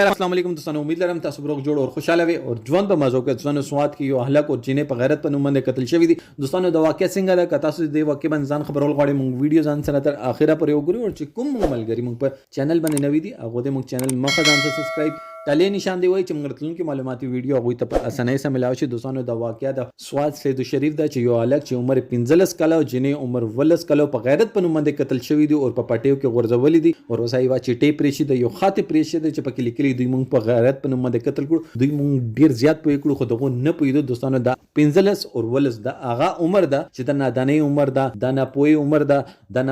अस्सलाम वालेकुम दोस्तों, उम्मीद लरम तاسو بروغ جوړ او خوشاله وي او ژوند په مزو کې دوستانو سواد کې یو اهلک او جنې په غیرت په نوم باندې قتل شوی دي. دوستانو د واقع څنګه ده که تاسو د واقع باندې ځان خبرول غواړئ مونږ ویډیو ځان سره تر اخره پورې وګورئ او چې کوم ملګری مونږ په چینل باندې نوی دي هغه د مونږ چینل مخه ځان سبسکرایب تاله نشان دی وای چې موږ راتلونکي معلوماتي ویډیو هغه ته په اسانۍ سره ملاوي شي. دوستانو د واقعیا د سواد سید شریف دا چې یو الګ چې عمر 15 کاله او جنې عمر 12 کاله په غیرت په نوم باندې قتل شوی دي او په پټیو کې غورځولې دي او وسای وا چې ټی پریشي د یو خاطه پریشي د چې په لیکلي دوی مونږ په غیرت په نوم باندې قتل کړو. دوی مونږ ډیر زیات پوي کړو خو دغه نه پوي. دوستانو دا 15 او 12 دا هغه عمر دا چې د نادانۍ عمر دا د نه پوي عمر دا د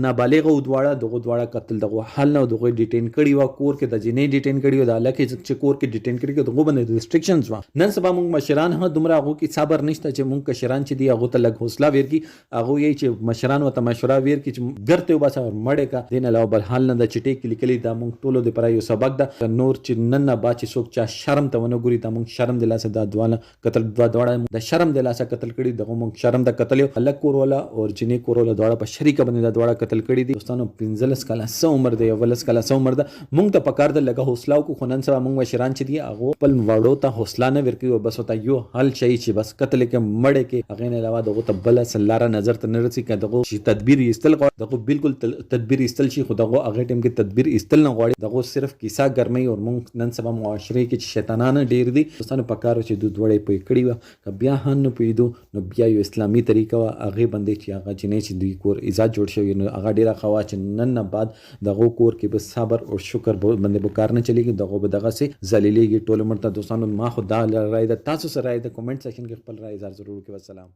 نابالغ او دواړه قتل دغه حل نه دغه ډیټین کړي وا کور کې د جنې ډیټین کړي د الګ چې کور کې ډیټین کړي دغه باندې ریسټریکشنز وا. نن سبا موږ مشران هغه دومره هغه کې صبر نشته چې موږ کشران چې دی هغه ته لګ حوصله ورکی هغه یې چې مشران وته مشوره ورکی چې ګرته وباسه او مړې کا دین علاوه بل حل نه د چټي کې لیکلي دا موږ ټولو د پر یو سبق ده نور چې نن نه با چې څوک چا شرم ته ونه ګوري ته موږ شرم د لاسه د دواله قتل دواړه د شرم د لاسه قتل کړي دغه موږ شرم د قتل الګ کور ولا او جنې کور ولا دواړه په شریکه باندې د دواړه قتل کړي دي. دوستانو 15 کاله سو عمر دی 12 کاله سو عمر ده موږ ته پکار د لګه حوصله کو خنن سره موږ مشران چې دی هغه خپل وړو ته حوصله نه ورکوي او بس وته یو حل شي چې بس قتل کې مړ کې هغه نه علاوه دغه ته بل سلاره نظر ته نه رسي کدغه شي تدبیر استل دغه بالکل تدبیر استل شي خو دغه هغه ټیم کې تدبیر استل نه غواړي دغه صرف کیسه ګرمي او موږ نن سبا معاشره کې چې شیطانان ډیر دي. دوستانو پکاره چې دوه وړي پوي کړی و ک بیا هن پویدو نو بیا یو اسلامي طریقه وا هغه باندې چې هغه جنې چې دوی کور ایجاد جوړ شوی نو هغه ډیره خوا چې نن نه بعد دغه کور کې بس صبر او شکر باندې وکړ نه چلیږي دغه سي ذلیلیږي ټول مرته. دوستانو ما خدا رائے د تاسو سره رائے د کمنټ سیکشن کې خپل رائے ضرور وکړئ. والسلام.